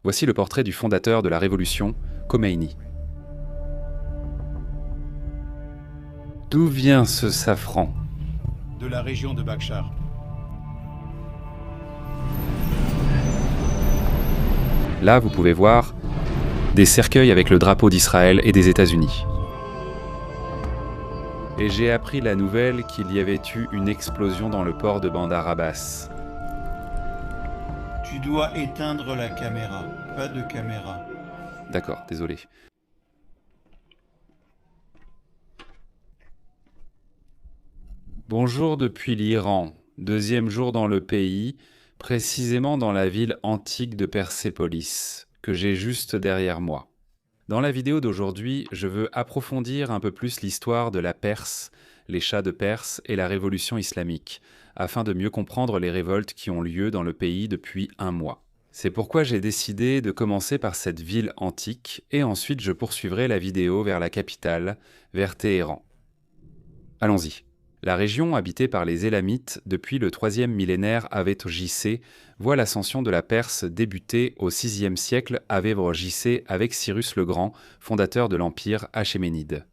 Voici le portrait du fondateur de la Révolution, Khomeini. D'où vient ce safran? De la région de Bakchar. Là, vous pouvez voir des cercueils avec le drapeau d'Israël et des États-Unis. Et j'ai appris la nouvelle qu'il y avait eu une explosion dans le port de Bandar Abbas. Tu dois éteindre la caméra. Pas de caméra. D'accord, désolé. Bonjour depuis l'Iran, deuxième jour dans le pays, précisément dans la ville antique de Persépolis, que j'ai juste derrière moi. Dans la vidéo d'aujourd'hui, je veux approfondir un peu plus l'histoire de la Perse, les Shahs de Perse et la révolution islamique, afin de mieux comprendre les révoltes qui ont lieu dans le pays depuis un mois. C'est pourquoi j'ai décidé de commencer par cette ville antique, et ensuite je poursuivrai la vidéo vers la capitale, vers Téhéran. Allons-y. La région habitée par les Élamites depuis le 3e millénaire avec JC voit l'ascension de la Perse débuter au 6e siècle avec JC avec Cyrus le Grand, fondateur de l'empire achéménide.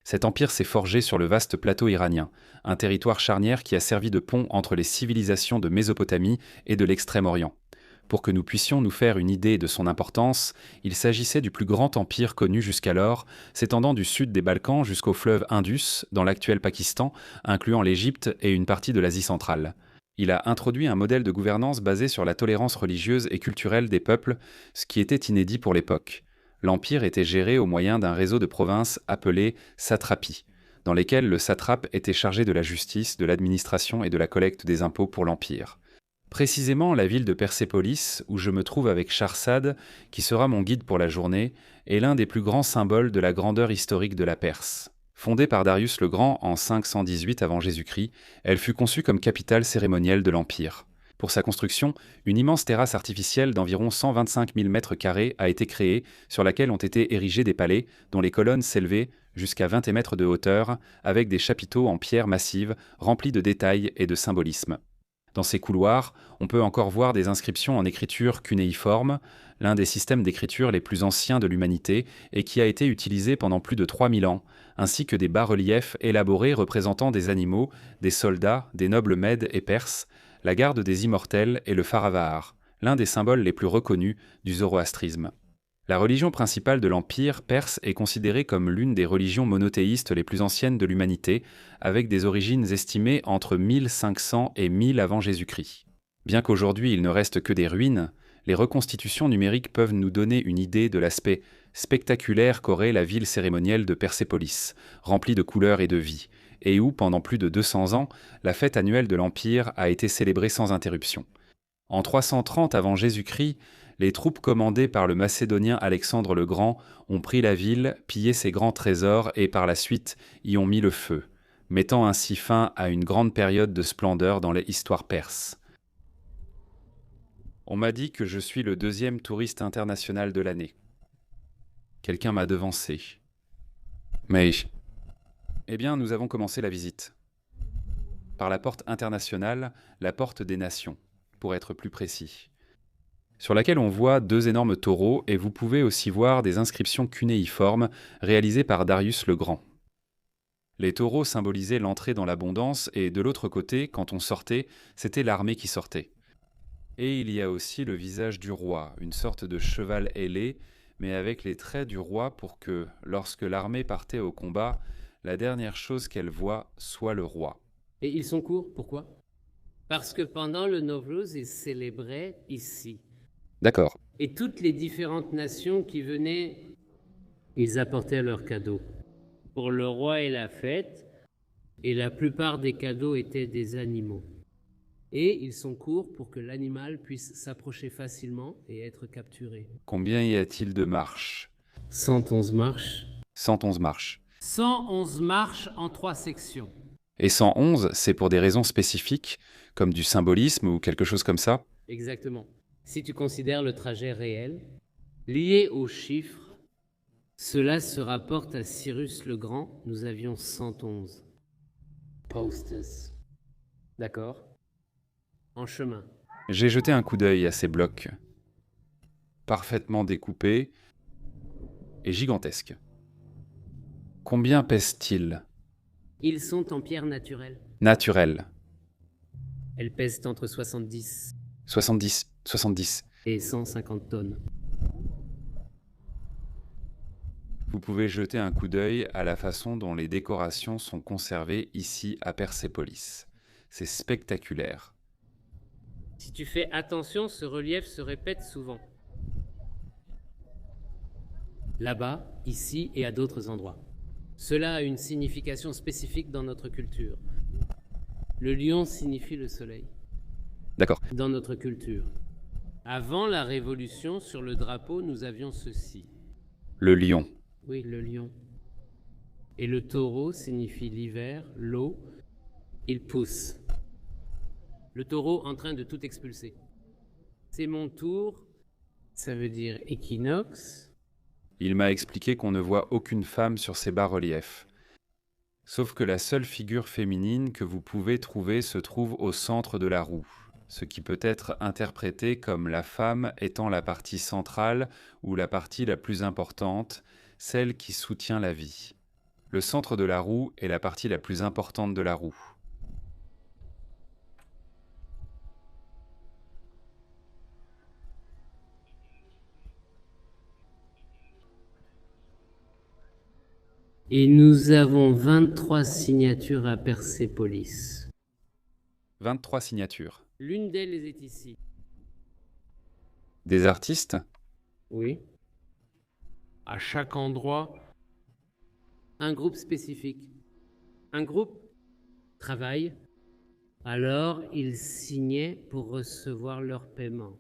Cet empire s'est forgé sur le vaste plateau iranien, un territoire charnière qui a servi de pont entre les civilisations de Mésopotamie et de l'Extrême-Orient. Pour que nous puissions nous faire une idée de son importance, il s'agissait du plus grand empire connu jusqu'alors, s'étendant du sud des Balkans jusqu'au fleuve Indus, dans l'actuel Pakistan, incluant l'Égypte et une partie de l'Asie centrale. Il a introduit un modèle de gouvernance basé sur la tolérance religieuse et culturelle des peuples, ce qui était inédit pour l'époque. L'empire était géré au moyen d'un réseau de provinces appelées satrapies, dans lesquelles le satrape était chargé de la justice, de l'administration et de la collecte des impôts pour l'empire. Précisément, la ville de Persépolis, où je me trouve avec Sharsad, qui sera mon guide pour la journée, est l'un des plus grands symboles de la grandeur historique de la Perse. Fondée par Darius le Grand en 518 avant Jésus-Christ, elle fut conçue comme capitale cérémonielle de l'Empire. Pour sa construction, une immense terrasse artificielle d'environ 125 000 mètres carrés a été créée, sur laquelle ont été érigés des palais, dont les colonnes s'élevaient jusqu'à 20 mètres de hauteur, avec des chapiteaux en pierre massive remplis de détails et de symbolisme. Dans ces couloirs, on peut encore voir des inscriptions en écriture cunéiforme, l'un des systèmes d'écriture les plus anciens de l'humanité et qui a été utilisé pendant plus de 3000 ans, ainsi que des bas-reliefs élaborés représentant des animaux, des soldats, des nobles mèdes et perses, la garde des immortels et le Faravahar, l'un des symboles les plus reconnus du zoroastrisme. La religion principale de l'Empire perse est considérée comme l'une des religions monothéistes les plus anciennes de l'humanité, avec des origines estimées entre 1500 et 1000 avant Jésus-Christ. Bien qu'aujourd'hui il ne reste que des ruines, les reconstitutions numériques peuvent nous donner une idée de l'aspect spectaculaire qu'aurait la ville cérémonielle de Persépolis, remplie de couleurs et de vie, et où, pendant plus de 200 ans, la fête annuelle de l'Empire a été célébrée sans interruption. En 330 avant Jésus-Christ, les troupes commandées par le Macédonien Alexandre le Grand ont pris la ville, pillé ses grands trésors et par la suite y ont mis le feu, mettant ainsi fin à une grande période de splendeur dans l'histoire perse. On m'a dit que je suis le 2e touriste international de l'année. Quelqu'un m'a devancé. Mais, eh bien, nous avons commencé la visite. Par la porte internationale, la porte des nations, pour être plus précis, sur laquelle on voit 2 énormes taureaux et vous pouvez aussi voir des inscriptions cunéiformes réalisées par Darius le Grand. Les taureaux symbolisaient l'entrée dans l'abondance et de l'autre côté, quand on sortait, c'était l'armée qui sortait. Et il y a aussi le visage du roi, une sorte de cheval ailé, mais avec les traits du roi pour que, lorsque l'armée partait au combat, la dernière chose qu'elle voit soit le roi. Et ils sont courts, pourquoi? Parce que pendant le Nowruz, ils célébraient ici. D'accord. Et toutes les différentes nations qui venaient, ils apportaient leurs cadeaux. Pour le roi et la fête, et la plupart des cadeaux étaient des animaux. Et ils sont courts pour que l'animal puisse s'approcher facilement et être capturé. Combien y a-t-il de marches? 111 marches. 111 marches. 111 marches en 3 sections. Et 111, c'est pour des raisons spécifiques, comme du symbolisme ou quelque chose comme ça? Exactement. Si tu considères le trajet réel, lié aux chiffres, cela se rapporte à Cyrus le Grand, nous avions 111 postes. D'accord? En chemin. J'ai jeté un coup d'œil à ces blocs. parfaitement découpés et gigantesques. Combien pèsent-ils? Ils sont en pierre naturelle. Naturels. Elles pèsent entre 70 70. et 150 tonnes. Vous pouvez jeter un coup d'œil à la façon dont les décorations sont conservées ici à Persépolis. C'est spectaculaire. Si tu fais attention, ce relief se répète souvent. Là-bas, ici et à d'autres endroits. Cela a une signification spécifique dans notre culture. Le lion signifie le soleil. D'accord. Dans notre culture. Avant la Révolution, sur le drapeau, nous avions ceci. Le lion. Oui, le lion. Et le taureau signifie l'hiver, l'eau. Il pousse. Le taureau en train de tout expulser. C'est mon tour. Ça veut dire équinoxe. Il m'a expliqué qu'on ne voit aucune femme sur ces bas-reliefs. Sauf que la seule figure féminine que vous pouvez trouver se trouve au centre de la roue, ce qui peut être interprété comme la femme étant la partie centrale ou la partie la plus importante, celle qui soutient la vie. Le centre de la roue est la partie la plus importante de la roue. Et nous avons 23 signatures à Persépolis. 23 signatures. L'une d'elles est ici. Des artistes? Oui. À chaque endroit, un groupe spécifique. Un groupe travaille, alors ils signaient pour recevoir leur paiement.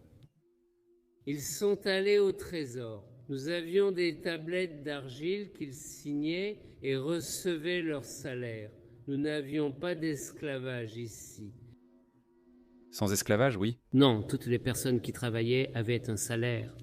Ils sont allés au trésor. Nous avions des tablettes d'argile qu'ils signaient et recevaient leur salaire. Nous n'avions pas d'esclavage ici. Sans esclavage, oui. Non, toutes les personnes qui travaillaient avaient un salaire.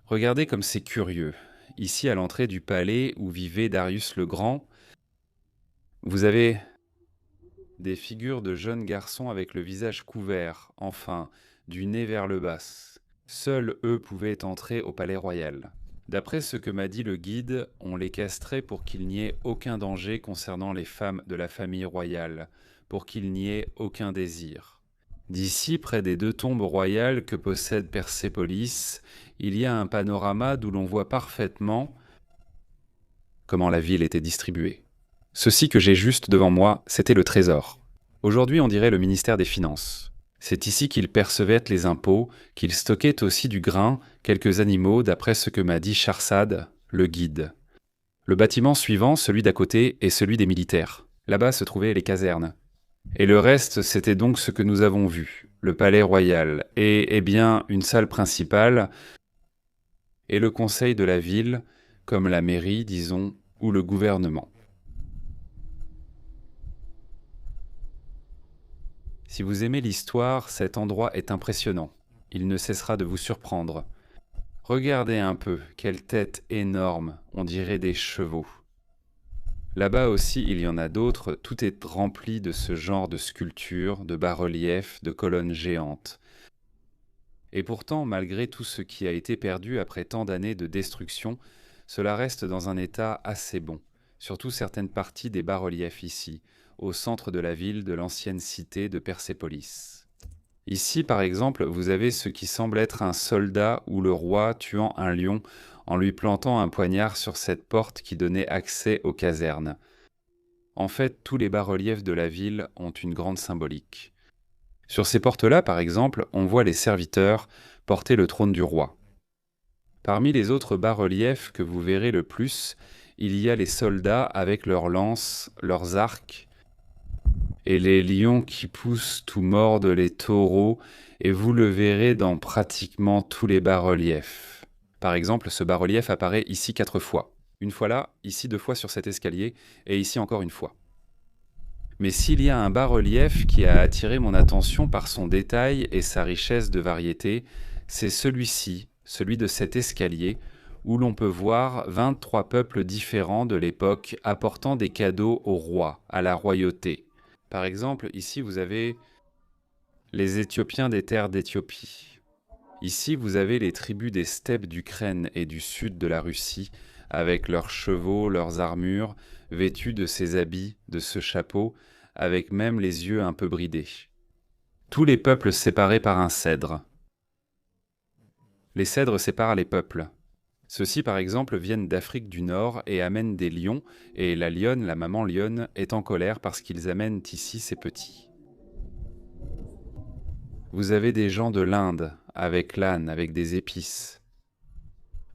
Regardez comme c'est curieux. Ici, à l'entrée du palais où vivait Darius le Grand, vous avez des figures de jeunes garçons avec le visage couvert, enfin, du nez vers le bas. Seuls eux pouvaient entrer au palais royal. D'après ce que m'a dit le guide, on les castrait pour qu'il n'y ait aucun danger concernant les femmes de la famille royale, pour qu'il n'y ait aucun désir. D'ici, près des 2 tombes royales que possède Persépolis, il y a un panorama d'où l'on voit parfaitement comment la ville était distribuée. Ceci que j'ai juste devant moi, c'était le trésor. Aujourd'hui, on dirait le ministère des Finances. C'est ici qu'ils percevaient les impôts, qu'ils stockaient aussi du grain, quelques animaux, d'après ce que m'a dit Charsad, le guide. Le bâtiment suivant, celui d'à côté, est celui des militaires. Là-bas se trouvaient les casernes. Et le reste, c'était donc ce que nous avons vu, le palais royal, et, bien, une salle principale, et le conseil de la ville, comme la mairie, disons, ou le gouvernement. Si vous aimez l'histoire, cet endroit est impressionnant. Il ne cessera de vous surprendre. Regardez un peu, quelle tête énorme, on dirait des chevaux. Là-bas aussi, il y en a d'autres, tout est rempli de ce genre de sculptures, de bas-reliefs, de colonnes géantes. Et pourtant, malgré tout ce qui a été perdu après tant d'années de destruction, cela reste dans un état assez bon, surtout certaines parties des bas-reliefs ici, au centre de la ville de l'ancienne cité de Persépolis. Ici, par exemple, vous avez ce qui semble être un soldat ou le roi tuant un lion en lui plantant un poignard sur cette porte qui donnait accès aux casernes. En fait, tous les bas-reliefs de la ville ont une grande symbolique. Sur ces portes-là, par exemple, on voit les serviteurs porter le trône du roi. Parmi les autres bas-reliefs que vous verrez le plus, il y a les soldats avec leurs lances, leurs arcs, et les lions qui poussent tout mordent les taureaux, et vous le verrez dans pratiquement tous les bas-reliefs. Par exemple, ce bas-relief apparaît ici 4 fois. Une fois là, ici 2 fois sur cet escalier, et ici encore une fois. Mais s'il y a un bas-relief qui a attiré mon attention par son détail et sa richesse de variété, c'est celui-ci, celui de cet escalier, où l'on peut voir 23 peuples différents de l'époque apportant des cadeaux au roi, à la royauté. Par exemple, ici vous avez les Éthiopiens des terres d'Éthiopie. Ici vous avez les tribus des steppes d'Ukraine et du sud de la Russie, avec leurs chevaux, leurs armures, vêtus de ces habits, de ce chapeau, avec même les yeux un peu bridés. Tous les peuples séparés par un cèdre. Les cèdres séparent les peuples. Ceux-ci, par exemple, viennent d'Afrique du Nord et amènent des lions, et la lionne, la maman lionne, est en colère parce qu'ils amènent ici ses petits. Vous avez des gens de l'Inde, avec l'âne, avec des épices.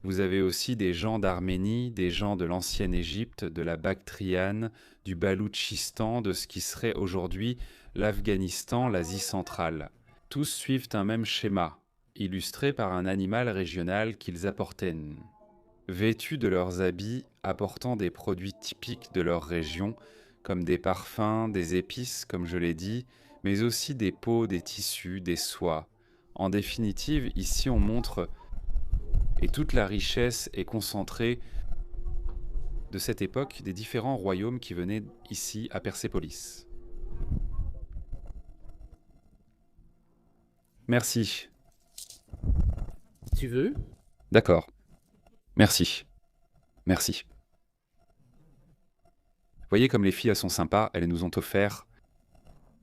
Vous avez aussi des gens d'Arménie, des gens de l'ancienne Égypte, de la Bactriane, du Baloutchistan, de ce qui serait aujourd'hui l'Afghanistan, l'Asie centrale. Tous suivent un même schéma, illustré par un animal régional qu'ils apportaient. Vêtus de leurs habits, apportant des produits typiques de leur région, comme des parfums, des épices, comme je l'ai dit, mais aussi des peaux, des tissus, des soies. En définitive, ici on montre, et toute la richesse est concentrée de cette époque des différents royaumes qui venaient ici à Persépolis. Merci. Tu veux? D'accord. Merci. Merci. Voyez comme les filles elles sont sympas, elles nous ont offert...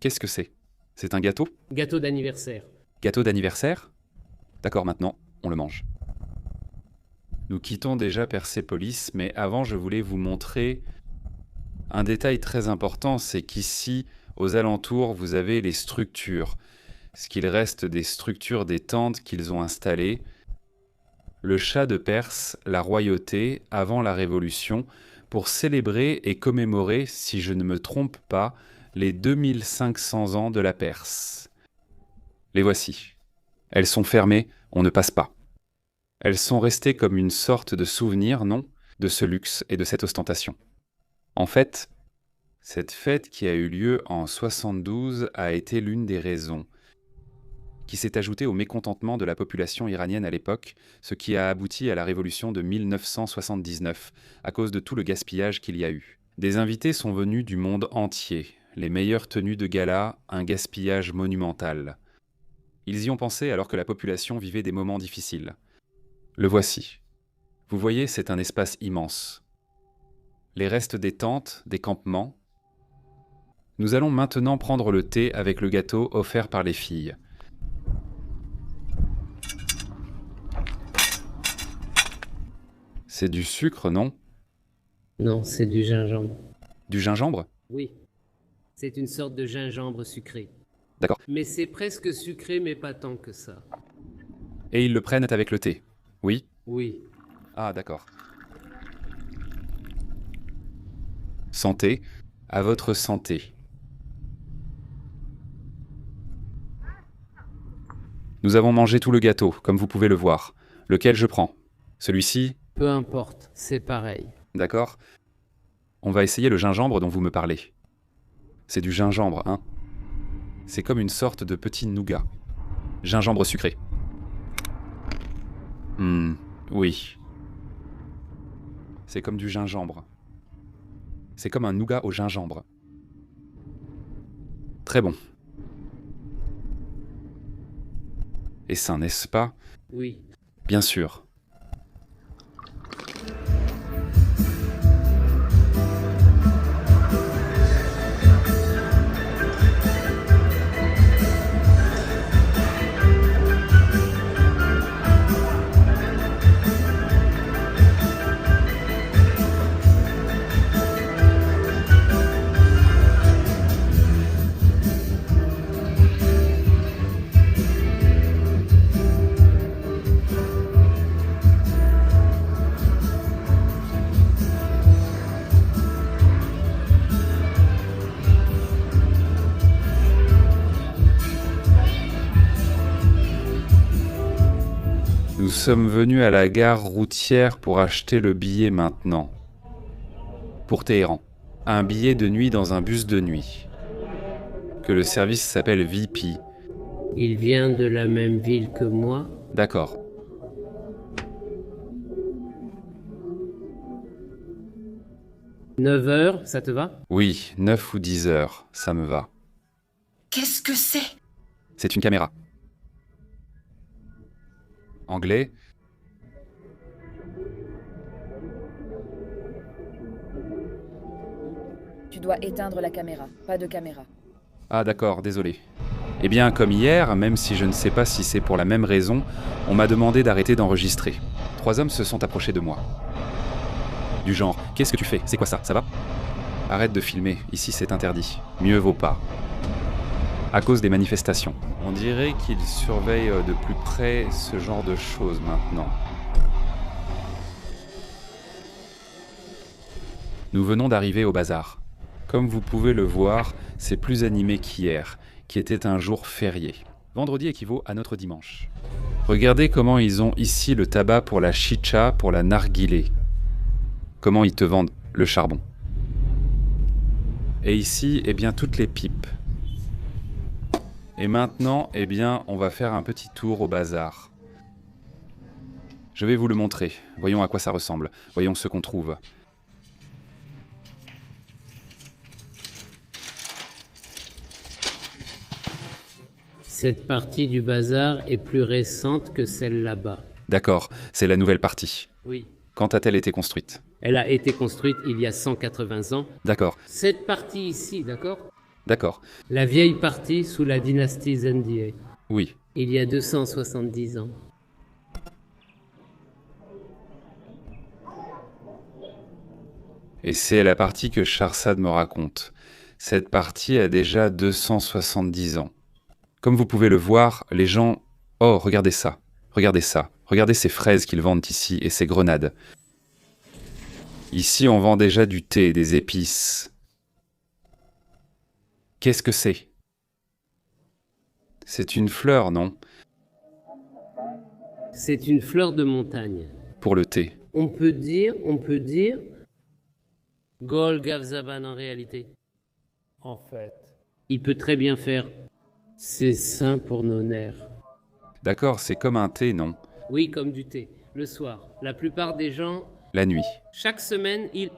Qu'est-ce que c'est? C'est un gâteau? Gâteau d'anniversaire. Gâteau d'anniversaire? D'accord, maintenant, on le mange. Nous quittons déjà Persépolis, mais avant je voulais vous montrer un détail très important, c'est qu'ici, aux alentours, vous avez les structures. Ce qu'il reste des structures des tentes qu'ils ont installées. Le Shah de Perse, la royauté, avant la Révolution, pour célébrer et commémorer, si je ne me trompe pas, les 2500 ans de la Perse. Les voici. Elles sont fermées, on ne passe pas. Elles sont restées comme une sorte de souvenir, non, de ce luxe et de cette ostentation. En fait, cette fête qui a eu lieu en 72 a été l'une des raisons qui s'est ajoutée au mécontentement de la population iranienne à l'époque, ce qui a abouti à la révolution de 1979, à cause de tout le gaspillage qu'il y a eu. Des invités sont venus du monde entier, les meilleures tenues de gala, un gaspillage monumental. Ils y ont pensé alors que la population vivait des moments difficiles. Le voici. Vous voyez, c'est un espace immense. Les restes des tentes, des campements. Nous allons maintenant prendre le thé avec le gâteau offert par les filles. C'est du sucre, non? Non, c'est du gingembre. Du gingembre? Oui. C'est une sorte de gingembre sucré. D'accord. Mais c'est presque sucré, mais pas tant que ça. Et ils le prennent avec le thé? Oui? Oui. Ah, d'accord. Santé, à votre santé. Nous avons mangé tout le gâteau, comme vous pouvez le voir. Lequel je prends? Celui-ci? Peu importe, c'est pareil. D'accord. On va essayer le gingembre dont vous me parlez. C'est du gingembre, hein? C'est comme une sorte de petit nougat. Gingembre sucré. Oui. C'est comme du gingembre. C'est comme un nougat au gingembre. Très bon. Et sain, n'est-ce pas? Oui. Bien sûr. Nous sommes venus à la gare routière pour acheter le billet maintenant. Pour Téhéran. Un billet de nuit dans un bus de nuit. Que le service s'appelle VIP. Il vient de la même ville que moi. D'accord. 9 heures, ça te va? Oui, 9 ou 10 heures, ça me va. Qu'est-ce que c'est? C'est une caméra. Anglais. Tu dois éteindre la caméra, pas de caméra. Ah d'accord, désolé. Eh bien, comme hier, même si je ne sais pas si c'est pour la même raison, on m'a demandé d'arrêter d'enregistrer. 3 hommes se sont approchés de moi. Du genre, qu'est-ce que tu fais? C'est quoi ça? Ça va? Arrête de filmer, ici c'est interdit. Mieux vaut pas. À cause des manifestations. On dirait qu'ils surveillent de plus près ce genre de choses maintenant. Nous venons d'arriver au bazar. Comme vous pouvez le voir, c'est plus animé qu'hier, qui était un jour férié. Vendredi équivaut à notre dimanche. Regardez comment ils ont ici le tabac pour la chicha, pour la narguilé. Comment ils te vendent le charbon. Et ici, eh bien, toutes les pipes. Et maintenant, eh bien, on va faire un petit tour au bazar. Je vais vous le montrer. Voyons à quoi ça ressemble. Voyons ce qu'on trouve. Cette partie du bazar est plus récente que celle là-bas. D'accord, c'est la nouvelle partie. Oui. Quand a-t-elle été construite? Elle a été construite il y a 180 ans. D'accord, Cette partie ici, d'accord? d'accord. La vieille partie sous la dynastie Zendié. Oui. Il y a 270 ans. Et c'est la partie que Charsad me raconte. Cette partie a déjà 270 ans. Comme vous pouvez le voir, les gens... Oh, regardez ça. Regardez ça. Regardez ces fraises qu'ils vendent ici et ces grenades. Ici, on vend déjà du thé, des épices. Qu'est-ce que c'est? C'est une fleur, non? C'est une fleur de montagne. Pour le thé. On peut dire... Gol Gavzaban en réalité. En fait. Il peut très bien faire... C'est sain pour nos nerfs. D'accord, c'est comme un thé, non? Oui, comme du thé. Le soir. La plupart des gens, La nuit. chaque semaine, ils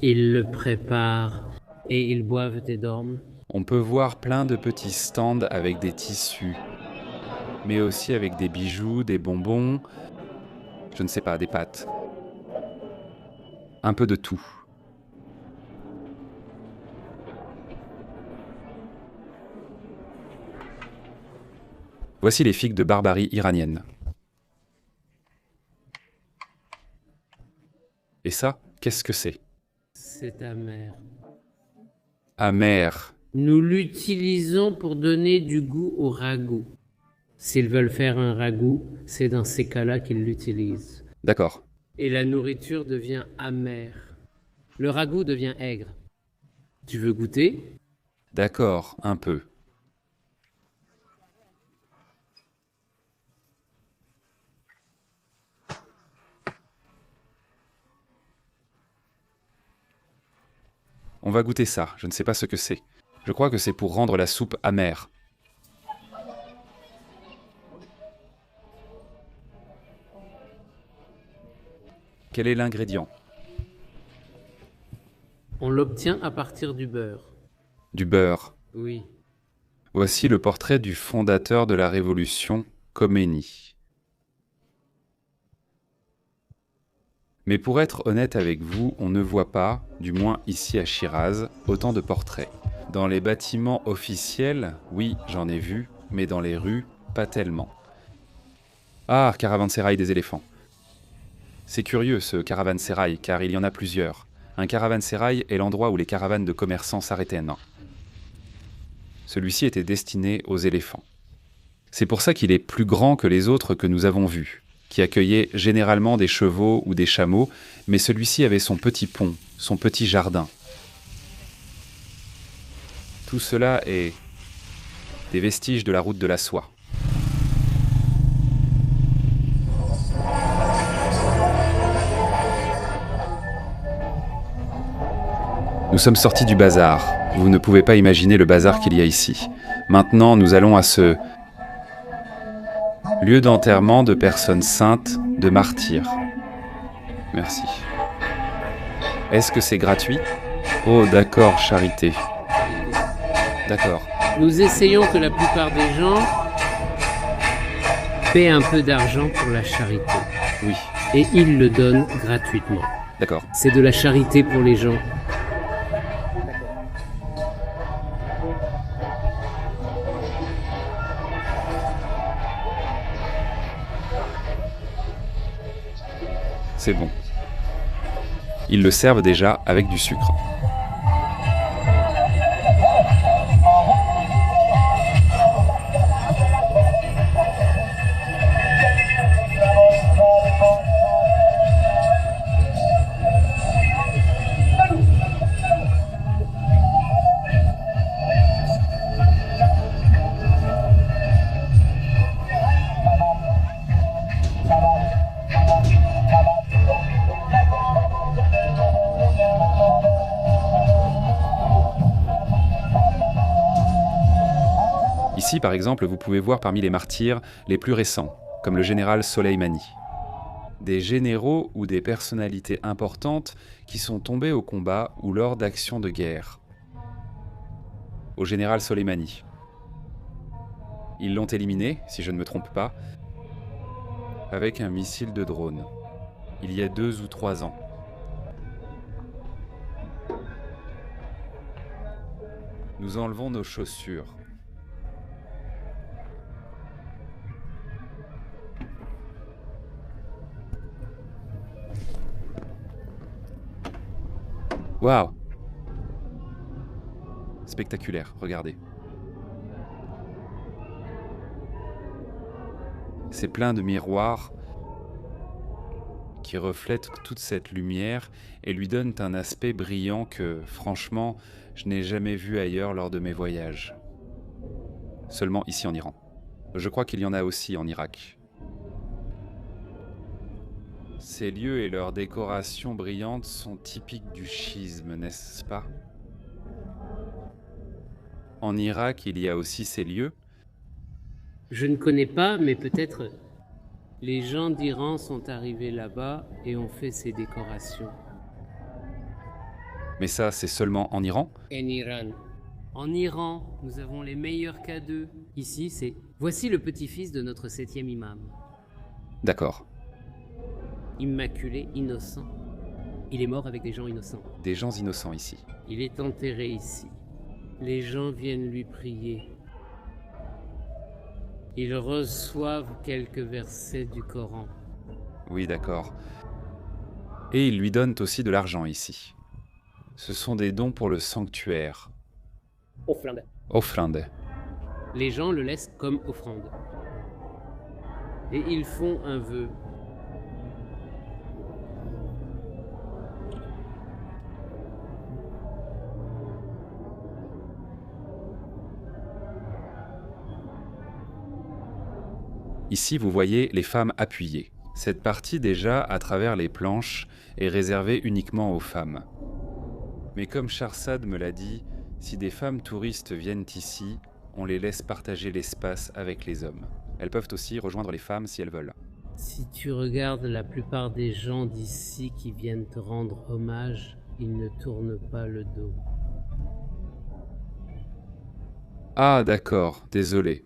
le préparent et ils boivent et dorment. On peut voir plein de petits stands avec des tissus, mais aussi avec des bijoux, des bonbons, je ne sais pas, des pâtes. Un peu de tout. Voici les figues de barbarie iranienne. Et ça, qu'est-ce que c'est? C'est amer. Amer. Nous l'utilisons pour donner du goût au ragoût. S'ils veulent faire un ragoût, c'est dans ces cas-là qu'ils l'utilisent. D'accord. Et la nourriture devient amère. Le ragoût devient aigre. Tu veux goûter? D'accord, un peu. On va goûter ça, je ne sais pas ce que c'est. Je crois que c'est pour rendre la soupe amère. Quel est l'ingrédient? On l'obtient à partir du beurre. Du beurre. Oui. Voici le portrait du fondateur de la révolution, Khomeini. Mais pour être honnête avec vous, on ne voit pas, du moins ici à Chiraz, autant de portraits. Dans les bâtiments officiels, oui, j'en ai vu, mais dans les rues, pas tellement. Ah, caravansérail des éléphants. C'est curieux ce caravansérail, car il y en a plusieurs. Un caravansérail est l'endroit où les caravanes de commerçants s'arrêtaient. Non. Celui-ci était destiné aux éléphants. C'est pour ça qu'il est plus grand que les autres que nous avons vus, qui accueillaient généralement des chevaux ou des chameaux, mais celui-ci avait son petit pont, son petit jardin. Tout cela est des vestiges de la route de la soie. Nous sommes sortis du bazar. Vous ne pouvez pas imaginer le bazar qu'il y a ici. Maintenant, nous allons à ce lieu d'enterrement de personnes saintes, de martyrs. Merci. Est-ce que c'est gratuit? Oh d'accord, charité. D'accord. Nous essayons que la plupart des gens paient un peu d'argent pour la charité. Oui, Et ils le donnent gratuitement. d'accord. C'est de la charité pour les gens. C'est bon. Ils le servent déjà avec du sucre. Ici, par exemple, vous pouvez voir parmi les martyrs les plus récents, comme le général Soleimani. Des généraux ou des personnalités importantes qui sont tombés au combat ou lors d'actions de guerre. Au général Soleimani. Ils l'ont éliminé, si je ne me trompe pas, avec un missile de drone, il y a 2 ou 3 ans. Nous enlevons nos chaussures. Waouh! Spectaculaire, regardez. C'est plein de miroirs qui reflètent toute cette lumière et lui donnent un aspect brillant que, franchement, je n'ai jamais vu ailleurs lors de mes voyages. Seulement ici en Iran. Je crois qu'il y en a aussi en Irak. Ces lieux et leurs décorations brillantes sont typiques du schisme, n'est-ce pas? En Irak, il y a aussi ces lieux. Je ne connais pas, mais peut-être les gens d'Iran sont arrivés là-bas et ont fait ces décorations. Mais ça, c'est seulement en Iran? En Iran. En Iran, nous avons les meilleurs cadeaux. Ici, c'est... Voici le petit-fils de notre 7e imam. D'accord. Immaculé, innocent. Il est mort avec des gens innocents. Des gens innocents ici. Il est enterré ici. Les gens viennent lui prier. Ils reçoivent quelques versets du Coran. Oui, d'accord. Et ils lui donnent aussi de l'argent ici. Ce sont des dons pour le sanctuaire. Offrande. Offrande. Les gens le laissent comme offrande. Et ils font un vœu. Ici, vous voyez les femmes appuyées. Cette partie déjà, à travers les planches, est réservée uniquement aux femmes. Mais comme Charsad me l'a dit, si des femmes touristes viennent ici, on les laisse partager l'espace avec les hommes. Elles peuvent aussi rejoindre les femmes si elles veulent. Si tu regardes la plupart des gens d'ici qui viennent te rendre hommage, ils ne tournent pas le dos. Ah d'accord, désolé.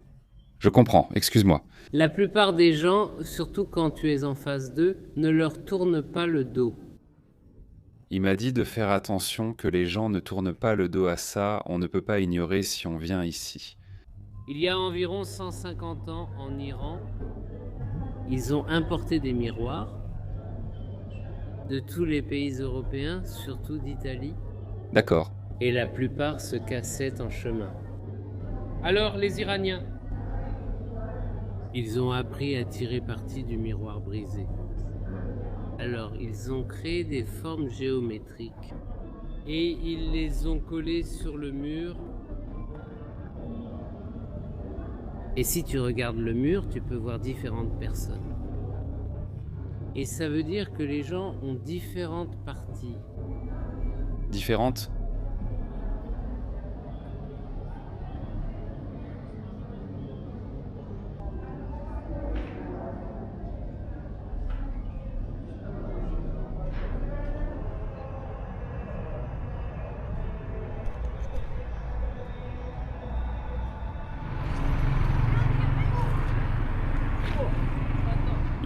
Je comprends, excuse-moi. La plupart des gens, surtout quand tu es en face d'eux, ne leur tournent pas le dos. Il m'a dit de faire attention que les gens ne tournent pas le dos à ça, on ne peut pas ignorer si on vient ici. Il y a environ 150 ans en Iran, ils ont importé des miroirs de tous les pays européens, surtout d'Italie, D'accord. et la plupart se cassaient en chemin. Alors les Iraniens, ils ont appris à tirer parti du miroir brisé. Alors ils ont créé des formes géométriques et ils les ont collées sur le mur. Et si tu regardes le mur, tu peux voir différentes personnes. Et ça veut dire que les gens ont différentes parties. Différentes?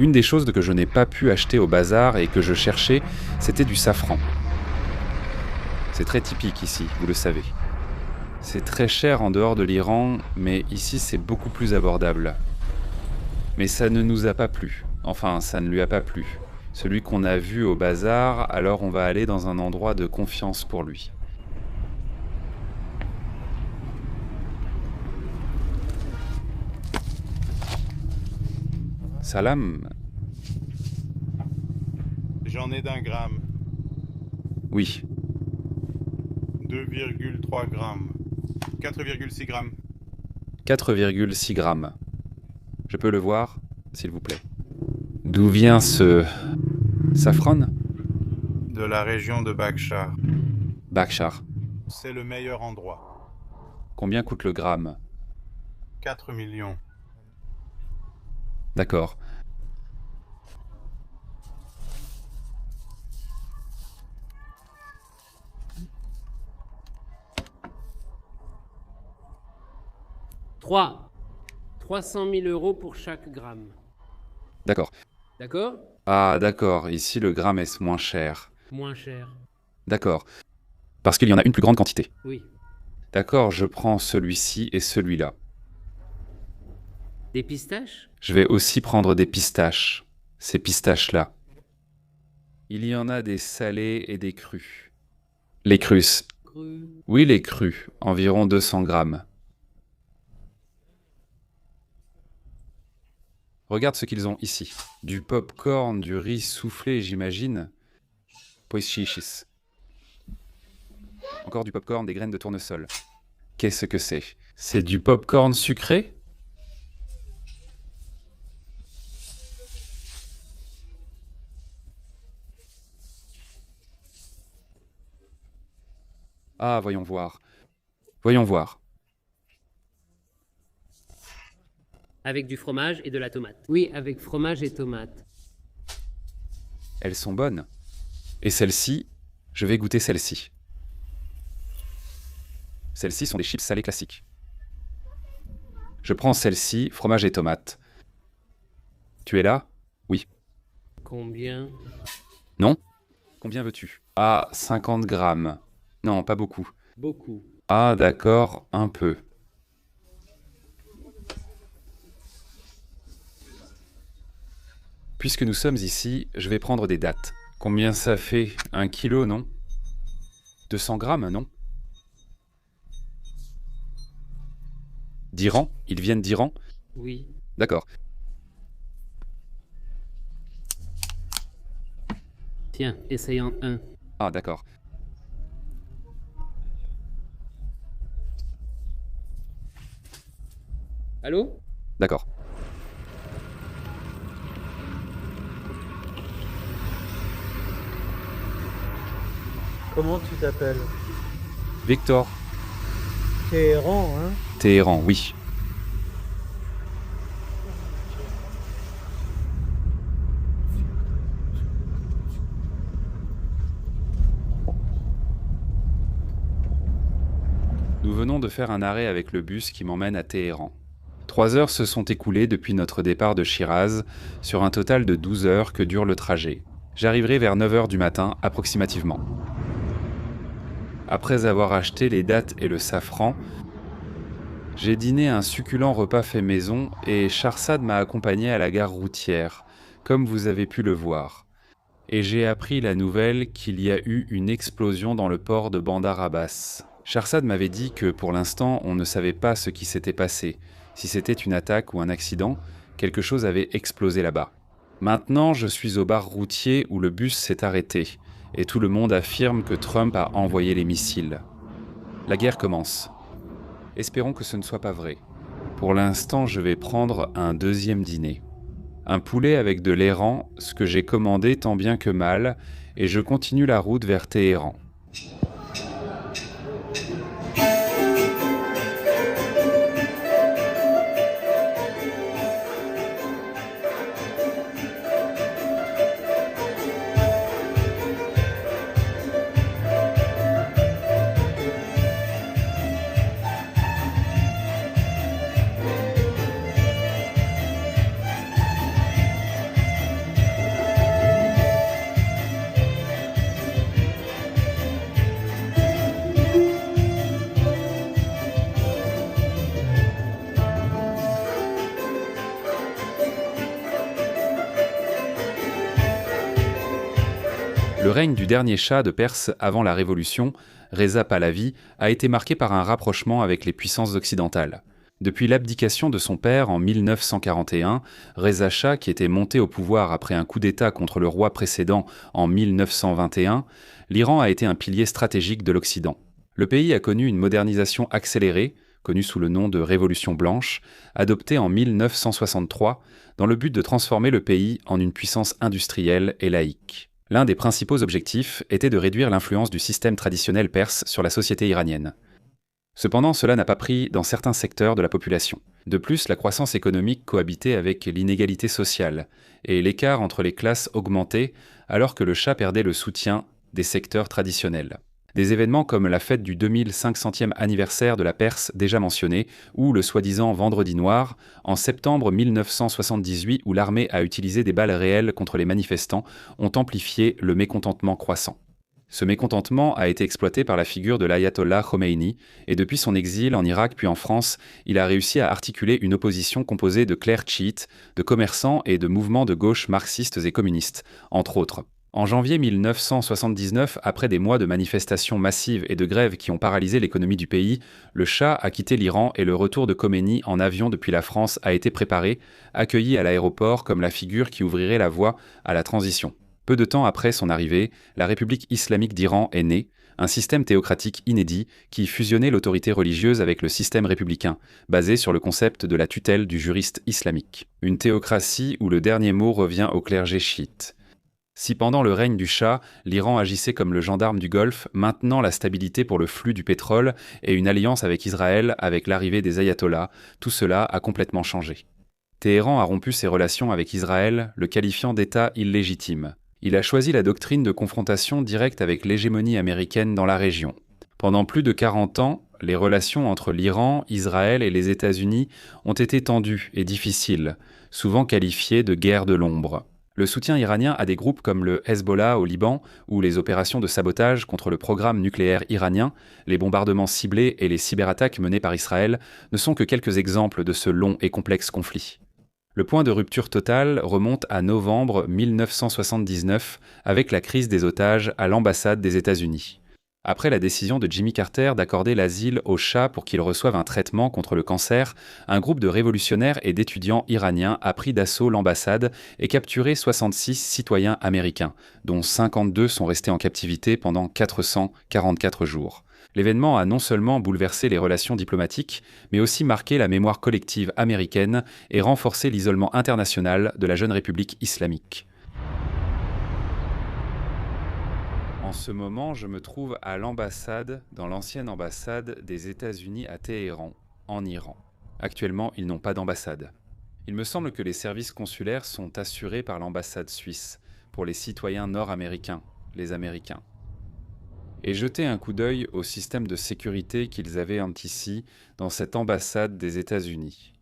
Une des choses que je n'ai pas pu acheter au bazar et que je cherchais, c'était du safran. C'est très typique ici, vous le savez. C'est très cher en dehors de l'Iran, mais ici c'est beaucoup plus abordable. Mais ça ne nous a pas plu. Enfin, ça ne lui a pas plu. Celui qu'on a vu au bazar, alors on va aller dans un endroit de confiance pour lui. Salam. J'en ai d'1 gramme. Oui. 2,3 grammes. 4,6 grammes. 4,6 grammes. Je peux le voir, s'il vous plaît. D'où vient ce safran? De la région de Bakshar. Bakshar. C'est le meilleur endroit. Combien coûte le gramme? 4 millions. D'accord. Trois. 300 000 euros pour chaque gramme. D'accord. D'accord? Ah, d'accord. Ici, le gramme est moins cher. Moins cher. D'accord. Parce qu'il y en a une plus grande quantité. Oui. D'accord, je prends celui-ci et celui-là. Des pistaches? Je vais aussi prendre des pistaches. Ces pistaches-là. Il y en a des salés et des crus. Les crus. Cru. Oui, les crus. Environ 200 grammes. Regarde ce qu'ils ont ici. Du pop-corn, du riz soufflé, j'imagine. Poischichis. Encore du pop-corn, des graines de tournesol. Qu'est-ce que c'est? C'est du pop-corn sucré? Ah, voyons voir. Voyons voir. Avec du fromage et de la tomate. Oui, avec fromage et tomate. Elles sont bonnes. Et celle-ci, je vais goûter celle-ci. Celles-ci sont des chips salés classiques. Je prends celle-ci, fromage et tomate. Tu es là? Oui. Combien? Non? Combien veux-tu? Ah, 50 grammes. Non, pas beaucoup. Beaucoup. Ah, d'accord, un peu. Puisque nous sommes ici, je vais prendre des dattes. Combien ça fait? 1 kilo, non? 200 grammes, non? D'Iran? Ils viennent d'Iran? Oui. D'accord. Tiens, essayons un. Ah, d'accord. Allô? D'accord. Comment tu t'appelles? Victor. Téhéran, hein? Téhéran, oui. Nous venons de faire un arrêt avec le bus qui m'emmène à Téhéran. 3 heures se sont écoulées depuis notre départ de Shiraz, sur un total de 12 heures que dure le trajet. J'arriverai vers 9 heures du matin, approximativement. Après avoir acheté les dattes et le safran, j'ai dîné un succulent repas fait maison et Sharzad m'a accompagné à la gare routière, comme vous avez pu le voir. Et j'ai appris la nouvelle qu'il y a eu une explosion dans le port de Bandar Abbas. Sharzad m'avait dit que pour l'instant, on ne savait pas ce qui s'était passé. Si c'était une attaque ou un accident, quelque chose avait explosé là-bas. Maintenant, je suis au bar routier où le bus s'est arrêté, et tout le monde affirme que Trump a envoyé les missiles. La guerre commence. Espérons que ce ne soit pas vrai. Pour l'instant, je vais prendre un deuxième dîner. Un poulet avec de l'airan, ce que j'ai commandé tant bien que mal, et je continue la route vers Téhéran. règne du dernier Shah de Perse avant la Révolution, Reza Pahlavi, a été marqué par un rapprochement avec les puissances occidentales. Depuis l'abdication de son père en 1941, Reza Shah, qui était monté au pouvoir après un coup d'État contre le roi précédent en 1921, l'Iran a été un pilier stratégique de l'Occident. Le pays a connu une modernisation accélérée, connue sous le nom de Révolution blanche, adoptée en 1963, dans le but de transformer le pays en une puissance industrielle et laïque. L'un des principaux objectifs était de réduire l'influence du système traditionnel perse sur la société iranienne. Cependant, cela n'a pas pris dans certains secteurs de la population. De plus, la croissance économique cohabitait avec l'inégalité sociale, et l'écart entre les classes augmentait alors que le Shah perdait le soutien des secteurs traditionnels. Des événements comme la fête du 2500e anniversaire de la Perse déjà mentionné, ou le soi-disant Vendredi noir, en septembre 1978 où l'armée a utilisé des balles réelles contre les manifestants, ont amplifié le mécontentement croissant. Ce mécontentement a été exploité par la figure de l'ayatollah Khomeini, et depuis son exil en Irak puis en France, il a réussi à articuler une opposition composée de clercs chiites, de commerçants et de mouvements de gauche marxistes et communistes, entre autres. En janvier 1979, après des mois de manifestations massives et de grèves qui ont paralysé l'économie du pays, le Shah a quitté l'Iran et le retour de Khomeini en avion depuis la France a été préparé, accueilli à l'aéroport comme la figure qui ouvrirait la voie à la transition. Peu de temps après son arrivée, la République islamique d'Iran est née, un système théocratique inédit qui fusionnait l'autorité religieuse avec le système républicain, basé sur le concept de la tutelle du juriste islamique. Une théocratie où le dernier mot revient au clergé chiite. Si pendant le règne du Shah, l'Iran agissait comme le gendarme du Golfe, maintenant la stabilité pour le flux du pétrole et une alliance avec Israël avec l'arrivée des ayatollahs, tout cela a complètement changé. Téhéran a rompu ses relations avec Israël, le qualifiant d'État illégitime. Il a choisi la doctrine de confrontation directe avec l'hégémonie américaine dans la région. Pendant plus de 40 ans, les relations entre l'Iran, Israël et les États-Unis ont été tendues et difficiles, souvent qualifiées de guerre de l'ombre. Le soutien iranien à des groupes comme le Hezbollah au Liban ou les opérations de sabotage contre le programme nucléaire iranien, les bombardements ciblés et les cyberattaques menées par Israël ne sont que quelques exemples de ce long et complexe conflit. Le point de rupture totale remonte à novembre 1979 avec la crise des otages à l'ambassade des États-Unis. Après la décision de Jimmy Carter d'accorder l'asile au Shah pour qu'il reçoive un traitement contre le cancer, un groupe de révolutionnaires et d'étudiants iraniens a pris d'assaut l'ambassade et capturé 66 citoyens américains, dont 52 sont restés en captivité pendant 444 jours. L'événement a non seulement bouleversé les relations diplomatiques, mais aussi marqué la mémoire collective américaine et renforcé l'isolement international de la jeune République islamique. En ce moment, je me trouve à l'ambassade, dans l'ancienne ambassade des États-Unis à Téhéran, en Iran. Actuellement, ils n'ont pas d'ambassade. Il me semble que les services consulaires sont assurés par l'ambassade suisse, pour les citoyens nord-américains, les Américains. Et jeter un coup d'œil au système de sécurité qu'ils avaient ici, dans cette ambassade des États-Unis.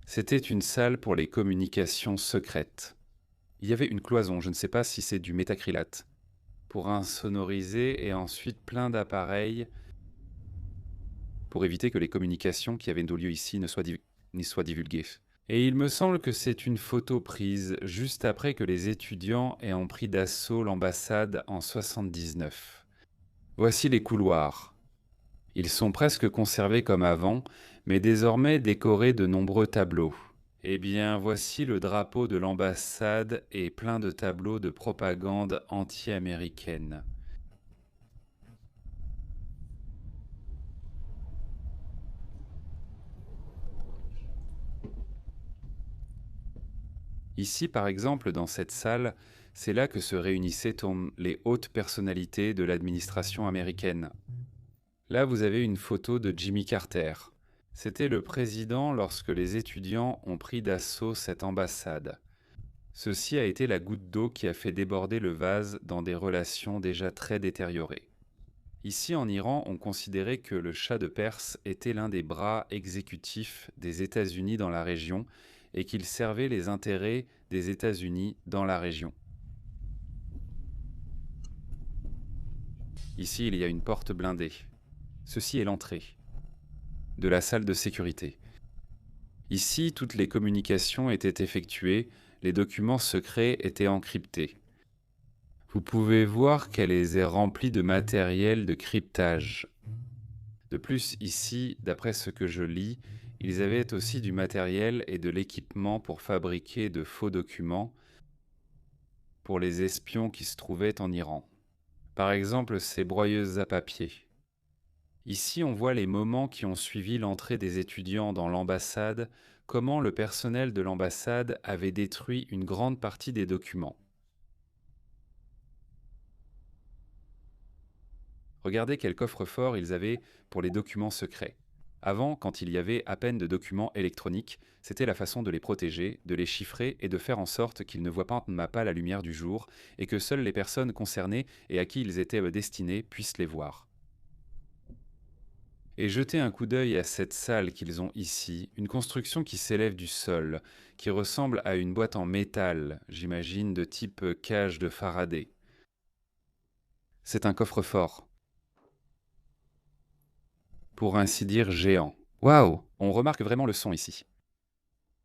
C'était une salle pour les communications secrètes. Il y avait une cloison, je ne sais pas si c'est du métacrylate, pour insonoriser et ensuite plein d'appareils pour éviter que les communications qui avaient lieu ici ne soient divulguées. Et il me semble que c'est une photo prise juste après que les étudiants aient pris d'assaut l'ambassade en 1979. Voici les couloirs. Ils sont presque conservés comme avant, mais désormais décorés de nombreux tableaux. Eh bien, voici le drapeau de l'ambassade et plein de tableaux de propagande anti-américaine. Ici, par exemple, dans cette salle, c'est là que se réunissaient les hautes personnalités de l'administration américaine. Là, vous avez une photo de Jimmy Carter. C'était le président lorsque les étudiants ont pris d'assaut cette ambassade. Ceci a été la goutte d'eau qui a fait déborder le vase dans des relations déjà très détériorées. Ici, en Iran, on considérait que le Shah de Perse était l'un des bras exécutifs des États-Unis dans la région et qu'il servait les intérêts des États-Unis dans la région. Ici, il y a une porte blindée. Ceci est l'entrée de la salle de sécurité. Ici, toutes les communications étaient effectuées, les documents secrets étaient encryptés. Vous pouvez voir qu'elle les est remplie de matériel de cryptage. De plus, ici, d'après ce que je lis, ils avaient aussi du matériel et de l'équipement pour fabriquer de faux documents pour les espions qui se trouvaient en Iran. Par exemple, ces broyeuses à papier. Ici, on voit les moments qui ont suivi l'entrée des étudiants dans l'ambassade, comment le personnel de l'ambassade avait détruit une grande partie des documents. Regardez quel coffre-fort ils avaient pour les documents secrets. Avant, quand il y avait à peine de documents électroniques, c'était la façon de les protéger, de les chiffrer et de faire en sorte qu'ils ne voient pas la lumière du jour et que seules les personnes concernées et à qui ils étaient destinés puissent les voir. Et jetez un coup d'œil à cette salle qu'ils ont ici, une construction qui s'élève du sol, qui ressemble à une boîte en métal, j'imagine de type cage de Faraday. C'est un coffre-fort. Pour ainsi dire géant. Waouh! On remarque vraiment le son ici.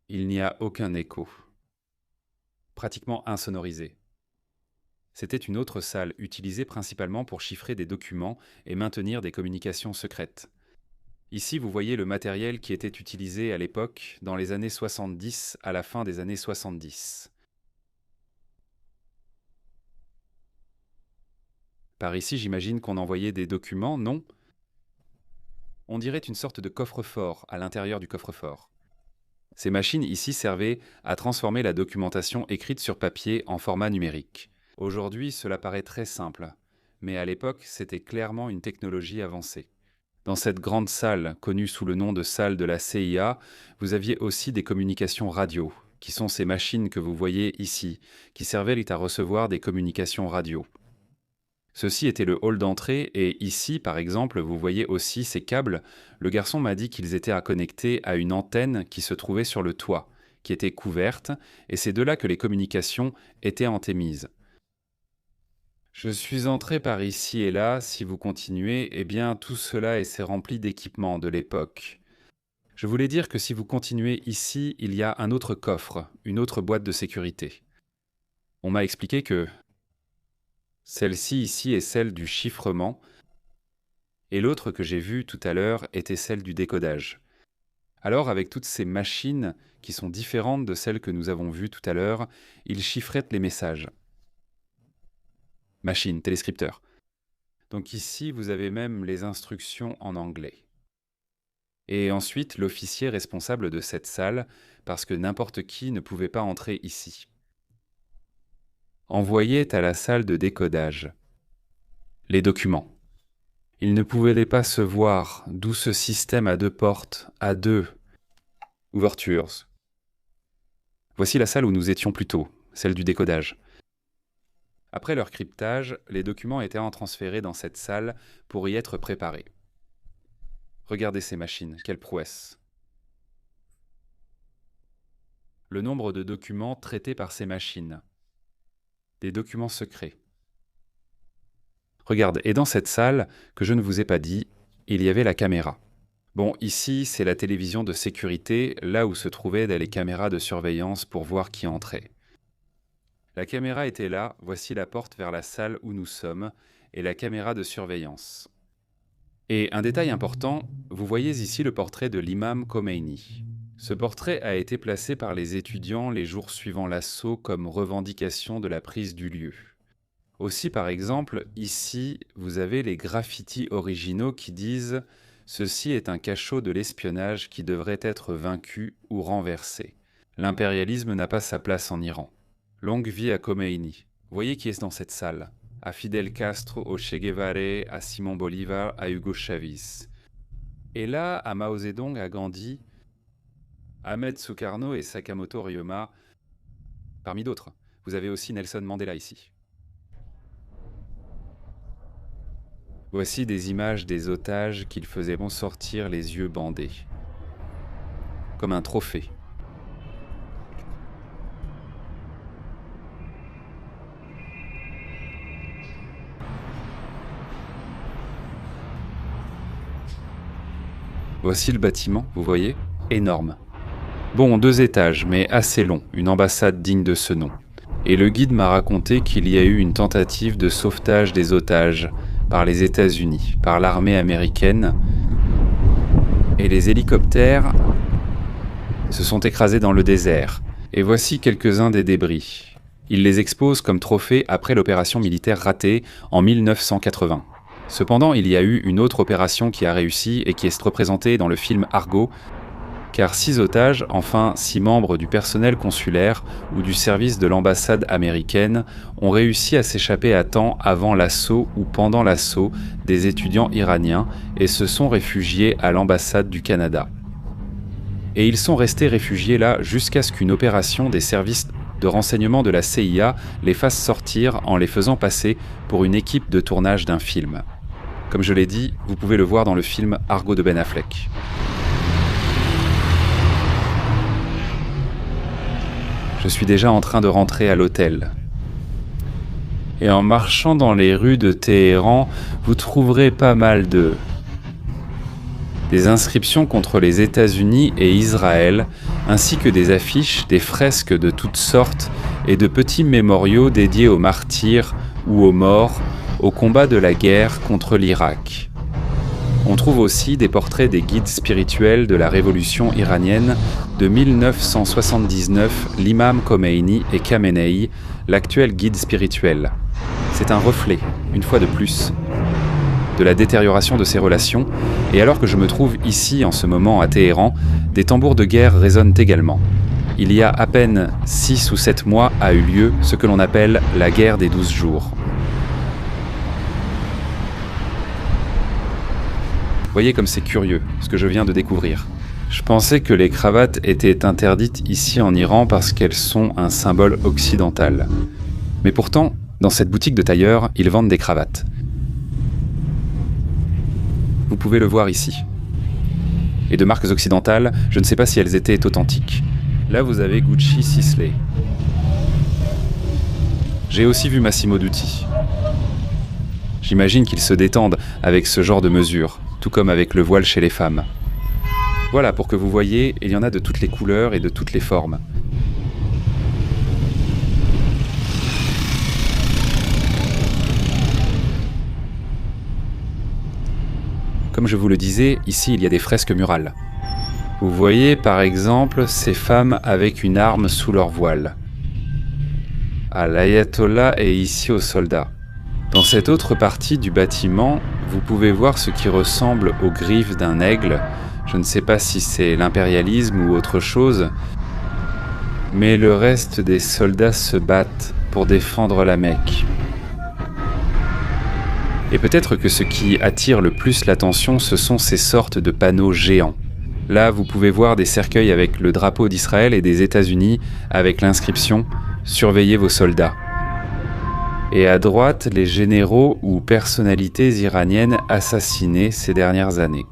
Il n'y a aucun écho. Pratiquement insonorisé. C'était une autre salle utilisée principalement pour chiffrer des documents et maintenir des communications secrètes. Ici, vous voyez le matériel qui était utilisé à l'époque, dans les années 70, à la fin des années 70. Par ici, j'imagine qu'on envoyait des documents, non ? On dirait une sorte de coffre-fort à l'intérieur du coffre-fort. Ces machines ici servaient à transformer la documentation écrite sur papier en format numérique. Aujourd'hui, cela paraît très simple, mais à l'époque, c'était clairement une technologie avancée. Dans cette grande salle, connue sous le nom de salle de la CIA, vous aviez aussi des communications radio, qui sont ces machines que vous voyez ici, qui servaient à recevoir des communications radio. Ceci était le hall d'entrée et ici, par exemple, vous voyez aussi ces câbles. Le garçon m'a dit qu'ils étaient à connecter à une antenne qui se trouvait sur le toit, qui était couverte, et c'est de là que les communications étaient émises. Je suis entré par ici et là, si vous continuez, eh bien tout cela est rempli d'équipements de l'époque. Je voulais dire que si vous continuez ici, il y a un autre coffre, une autre boîte de sécurité. On m'a expliqué que celle-ci ici est celle du chiffrement, et l'autre que j'ai vue tout à l'heure était celle du décodage. Alors, avec toutes ces machines qui sont différentes de celles que nous avons vues tout à l'heure, ils chiffraient les messages. Machine, téléscripteur. Donc ici, vous avez même les instructions en anglais. Et ensuite, l'officier responsable de cette salle, parce que n'importe qui ne pouvait pas entrer ici. Envoyait à la salle de décodage les documents. Ils ne pouvaient pas se voir, d'où ce système à 2 portes, à 2 ouvertures. Voici la salle où nous étions plus tôt, celle du décodage. Après leur cryptage, les documents étaient transférés dans cette salle pour y être préparés. Regardez ces machines, quelle prouesse! Le nombre de documents traités par ces machines. Des documents secrets. Regarde, et dans cette salle, que je ne vous ai pas dit, il y avait la caméra. Bon, ici, c'est la télévision de sécurité, là où se trouvaient les caméras de surveillance pour voir qui entrait. La caméra était là, voici la porte vers la salle où nous sommes, et la caméra de surveillance. Et un détail important, vous voyez ici le portrait de l'imam Khomeini. Ce portrait a été placé par les étudiants les jours suivant l'assaut comme revendication de la prise du lieu. Aussi, par exemple, ici, vous avez les graffitis originaux qui disent « Ceci est un cachot de l'espionnage qui devrait être vaincu ou renversé. L'impérialisme n'a pas sa place en Iran. Longue vie à Khomeini. » Voyez qui est dans cette salle. À Fidel Castro, au Che Guevara, à Simon Bolivar, à Hugo Chavez. Et là, à Mao Zedong, à Gandhi, Ahmed Sukarno et Sakamoto Ryoma, parmi d'autres. Vous avez aussi Nelson Mandela ici. Voici des images des otages qu'ils faisaient sortir les yeux bandés. Comme un trophée. Voici le bâtiment, vous voyez, énorme. Bon, 2 étages, mais assez long, une ambassade digne de ce nom. Et le guide m'a raconté qu'il y a eu une tentative de sauvetage des otages par les États-Unis, par l'armée américaine. Et les hélicoptères se sont écrasés dans le désert. Et voici quelques-uns des débris. Ils les exposent comme trophée après l'opération militaire ratée en 1980. Cependant, il y a eu une autre opération qui a réussi et qui est représentée dans le film Argo, car 6 otages, enfin 6 membres du personnel consulaire ou du service de l'ambassade américaine, ont réussi à s'échapper à temps avant l'assaut ou pendant l'assaut des étudiants iraniens et se sont réfugiés à l'ambassade du Canada. Et ils sont restés réfugiés là jusqu'à ce qu'une opération des services de renseignement de la CIA les fasse sortir en les faisant passer pour une équipe de tournage d'un film. Comme je l'ai dit, vous pouvez le voir dans le film Argo de Ben Affleck. Je suis déjà en train de rentrer à l'hôtel. Et en marchant dans les rues de Téhéran, vous trouverez pas mal des inscriptions contre les États-Unis et Israël, ainsi que des affiches, des fresques de toutes sortes et de petits mémoriaux dédiés aux martyrs ou aux morts au combat de la guerre contre l'Irak. On trouve aussi des portraits des guides spirituels de la révolution iranienne de 1979, l'imam Khomeini et Khamenei, l'actuel guide spirituel. C'est un reflet, une fois de plus, de la détérioration de ces relations, et alors que je me trouve ici en ce moment à Téhéran, des tambours de guerre résonnent également. Il y a à peine 6 ou 7 mois a eu lieu ce que l'on appelle la guerre des 12 jours. Voyez comme c'est curieux, ce que je viens de découvrir. Je pensais que les cravates étaient interdites ici en Iran parce qu'elles sont un symbole occidental. Mais pourtant, dans cette boutique de tailleur, ils vendent des cravates. Vous pouvez le voir ici. Et de marques occidentales, je ne sais pas si elles étaient authentiques. Là, vous avez Gucci Sisley. J'ai aussi vu Massimo Dutti. J'imagine qu'ils se détendent avec ce genre de mesures, tout comme avec le voile chez les femmes. Voilà, pour que vous voyez, il y en a de toutes les couleurs et de toutes les formes. Comme je vous le disais, ici il y a des fresques murales. Vous voyez par exemple ces femmes avec une arme sous leur voile. Ah, l'ayatollah est ici aux soldats. Dans cette autre partie du bâtiment, vous pouvez voir ce qui ressemble aux griffes d'un aigle. Je ne sais pas si c'est l'impérialisme ou autre chose, mais le reste des soldats se battent pour défendre la Mecque. Et peut-être que ce qui attire le plus l'attention, ce sont ces sortes de panneaux géants. Là, vous pouvez voir des cercueils avec le drapeau d'Israël et des États-Unis, avec l'inscription « Surveillez vos soldats ». Et à droite, les généraux ou personnalités iraniennes assassinées ces dernières années.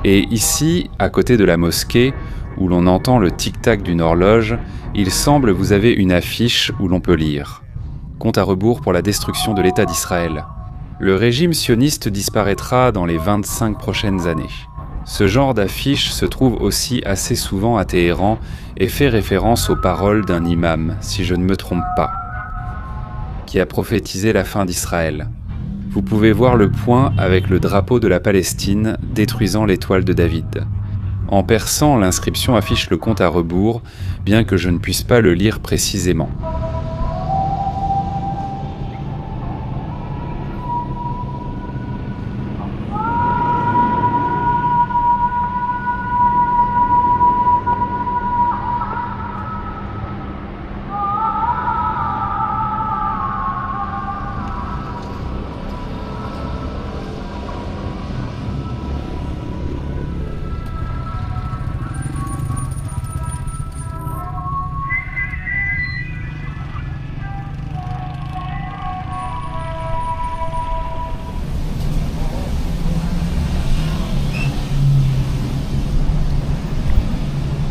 Et ici, à côté de la mosquée, où l'on entend le tic-tac d'une horloge, il semble vous avez une affiche où l'on peut lire « Compte à rebours pour la destruction de l'État d'Israël ». Le régime sioniste disparaîtra dans les 25 prochaines années. Ce genre d'affiche se trouve aussi assez souvent à Téhéran et fait référence aux paroles d'un imam, si je ne me trompe pas, qui a prophétisé la fin d'Israël. Vous pouvez voir le point avec le drapeau de la Palestine détruisant l'étoile de David. En persan, l'inscription affiche le compte à rebours, bien que je ne puisse pas le lire précisément.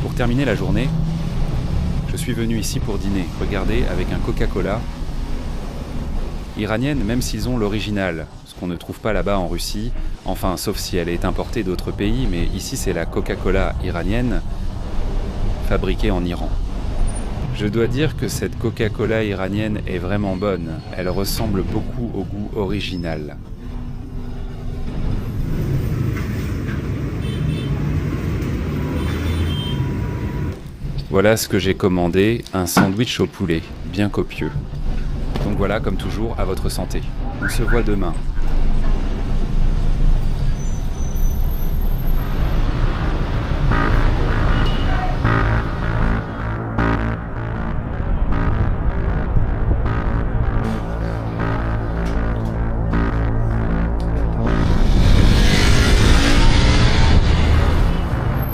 Pour terminer la journée, je suis venu ici pour dîner, regardez, avec un Coca-Cola. Iranienne, même s'ils ont l'original, ce qu'on ne trouve pas là-bas en Russie. Enfin, sauf si elle est importée d'autres pays, mais ici c'est la Coca-Cola iranienne, fabriquée en Iran. Je dois dire que cette Coca-Cola iranienne est vraiment bonne. Elle ressemble beaucoup au goût original. Voilà ce que j'ai commandé, un sandwich au poulet, bien copieux. Donc voilà, comme toujours, à votre santé. On se voit demain.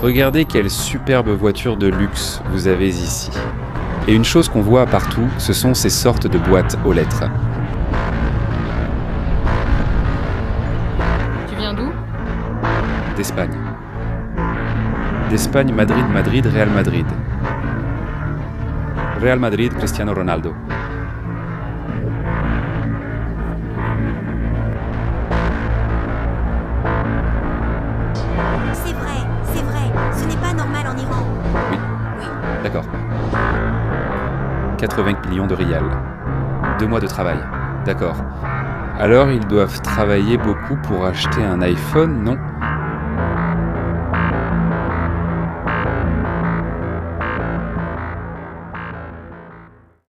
Regardez quelle superbe voiture de luxe vous avez ici. Et une chose qu'on voit partout, ce sont ces sortes de boîtes aux lettres. Tu viens d'où? D'Espagne. D'Espagne, Madrid, Madrid, Real Madrid. Real Madrid, Cristiano Ronaldo. C'est vrai, ce n'est pas normal en Iran. Oui. Oui. D'accord. 80 millions de rials. 2 mois de travail. D'accord. Alors ils doivent travailler beaucoup pour acheter un iPhone, non ?